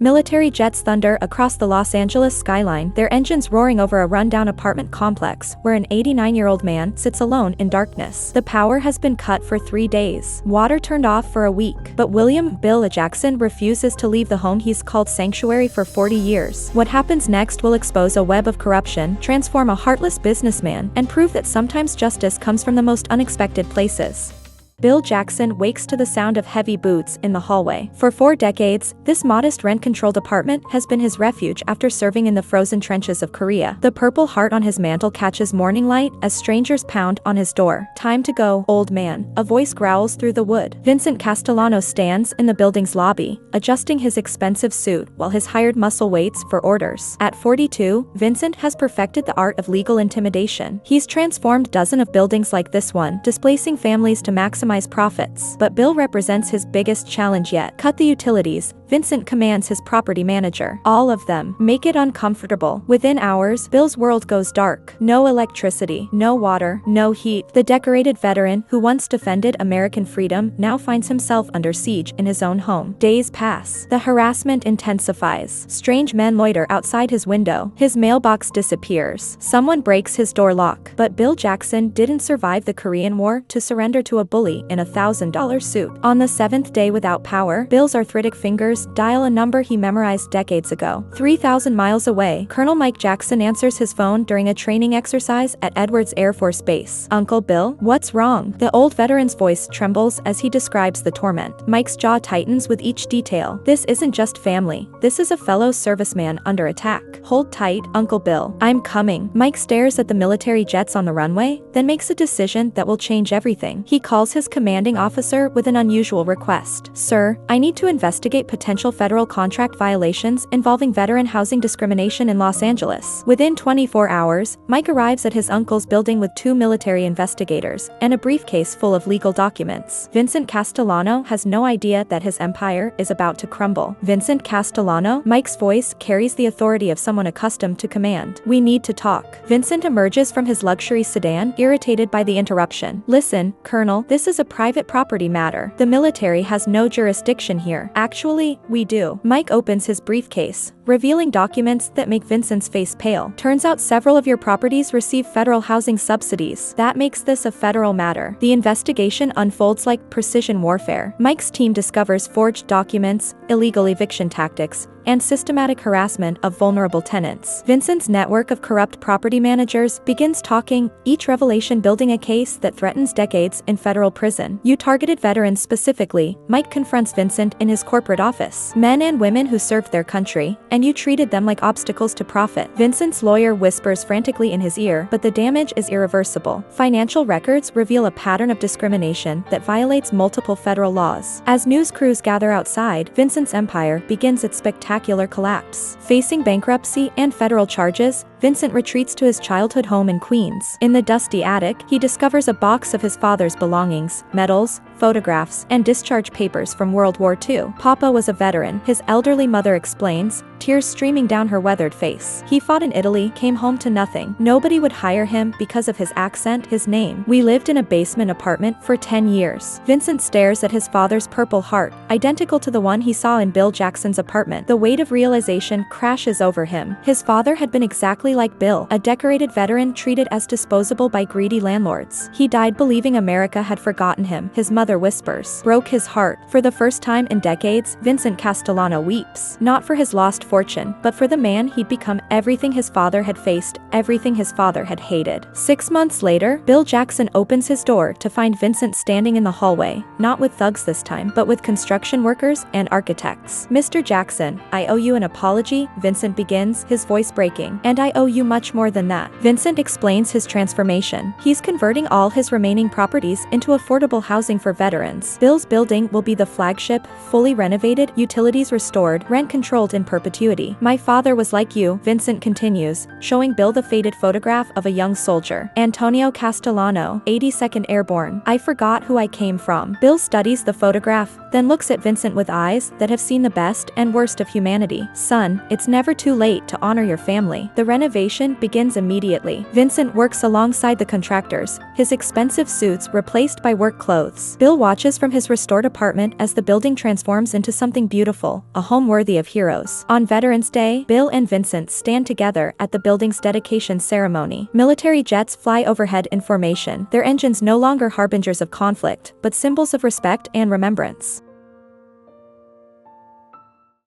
Military jets thunder across the Los Angeles skyline, their engines roaring over a rundown apartment complex where an 89-year-old man sits alone in darkness. The power has been cut for 3 days. Water turned off for a week. But Bill Jackson refuses to leave the home he's called sanctuary for 40 years. What happens next will expose a web of corruption, transform a heartless businessman, and prove that sometimes justice comes from the most unexpected places. Bill Jackson wakes to the sound of heavy boots in the hallway. For 4 decades, this modest rent-controlled apartment has been his refuge after serving in the frozen trenches of Korea. The Purple Heart on his mantle catches morning light as strangers pound on his door. "Time to go, old man," a voice growls through the wood. Vincent Castellano stands in the building's lobby, adjusting his expensive suit while his hired muscle waits for orders. At 42, Vincent has perfected the art of legal intimidation. He's transformed dozens of buildings like this one, displacing families to maximize profits. But Bill represents his biggest challenge yet. "Cut the utilities," Vincent commands his property manager. "All of them. Make it uncomfortable." Within hours, Bill's world goes dark. No electricity, no water, no heat. The decorated veteran who once defended American freedom now finds himself under siege in his own home. Days pass. The harassment intensifies. Strange men loiter outside his window. His mailbox disappears. Someone breaks his door lock. But Bill Jackson didn't survive the Korean War to surrender to a bully in a $1,000 suit. On the 7th day without power, Bill's arthritic fingers dial a number he memorized decades ago. 3,000 miles away, Colonel Mike Jackson answers his phone during a training exercise at Edwards Air Force Base. "Uncle Bill, what's wrong?" The old veteran's voice trembles as he describes the torment. Mike's jaw tightens with each detail. "This isn't just family. This is a fellow serviceman under attack. Hold tight, Uncle Bill. I'm coming." Mike stares at the military jets on the runway, then makes a decision that will change everything. He calls his commanding officer with an unusual request. "Sir, I need to investigate potential federal contract violations involving veteran housing discrimination in Los Angeles." Within 24 hours, Mike arrives at his uncle's building with 2 military investigators and a briefcase full of legal documents. Vincent Castellano has no idea that his empire is about to crumble. "Vincent Castellano?" Mike's voice carries the authority of someone accustomed to command. "We need to talk." Vincent emerges from his luxury sedan, irritated by the interruption. "Listen, Colonel, this is a private property matter. The military has no jurisdiction here." "Actually, we do." Mike opens his briefcase, revealing documents that make Vincent's face pale. "Turns out several of your properties receive federal housing subsidies. That makes this a federal matter." The investigation unfolds like precision warfare. Mike's team discovers forged documents, illegal eviction tactics, and systematic harassment of vulnerable tenants. Vincent's network of corrupt property managers begins talking, each revelation building a case that threatens decades in federal prison. "You targeted veterans specifically," Mike confronts Vincent in his corporate office. "Men and women who served their country, and you treated them like obstacles to profit." Vincent's lawyer whispers frantically in his ear, but the damage is irreversible. Financial records reveal a pattern of discrimination that violates multiple federal laws. As news crews gather outside, Vincent's empire begins its spectacular collapse. Facing bankruptcy and federal charges, Vincent retreats to his childhood home in Queens. In the dusty attic, he discovers a box of his father's belongings, medals, photographs, and discharge papers from World War II. "Papa was a veteran," his elderly mother explains, tears streaming down her weathered face. "He fought in Italy, came home to nothing. Nobody would hire him because of his accent, his name. We lived in a basement apartment for 10 years. Vincent stares at his father's Purple Heart, identical to the one he saw in Bill Jackson's apartment. The weight of realization crashes over him. His father had been exactly like Bill, a decorated veteran treated as disposable by greedy landlords. He died believing America had forgotten him, his mother whispers. "Broke his heart." For the first time in decades, Vincent Castellano weeps. Not for his lost fortune, but for the man he'd become, everything his father had faced, everything his father had hated. 6 months later, Bill Jackson opens his door to find Vincent standing in the hallway, not with thugs this time, but with construction workers and architects. "Mr. Jackson, I owe you an apology," Vincent begins, his voice breaking. "And I owe you much more than that." Vincent explains his transformation. He's converting all his remaining properties into affordable housing for veterans. Bill's building will be the flagship, fully renovated, utilities restored, rent controlled in perpetuity. "My father was like you," Vincent continues, showing Bill the faded photograph of a young soldier. "Antonio Castellano, 82nd Airborne. I forgot who I came from." Bill studies the photograph, then looks at Vincent with eyes that have seen the best and worst of humanity. "Son, it's never too late to honor your family." The renovation begins immediately. Vincent works alongside the contractors, his expensive suits replaced by work clothes. Bill watches from his restored apartment as the building transforms into something beautiful, a home worthy of heroes. On Veterans Day, Bill and Vincent stand together at the building's dedication ceremony. Military jets fly overhead in formation, their engines no longer harbingers of conflict, but symbols of respect and remembrance.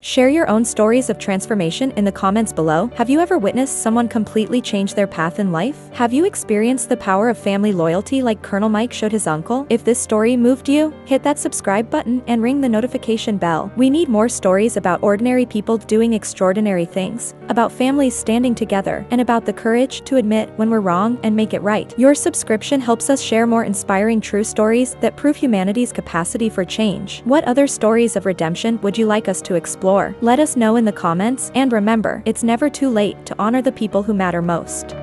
Share your own stories of transformation in the comments below. Have you ever witnessed someone completely change their path in life? Have you experienced the power of family loyalty like Colonel Mike showed his uncle? If this story moved you, hit that subscribe button and ring the notification bell. We need more stories about ordinary people doing extraordinary things, about families standing together, and about the courage to admit when we're wrong and make it right. Your subscription helps us share more inspiring true stories that prove humanity's capacity for change. What other stories of redemption would you like us to explore? Let us know in the comments, and remember, it's never too late to honor the people who matter most.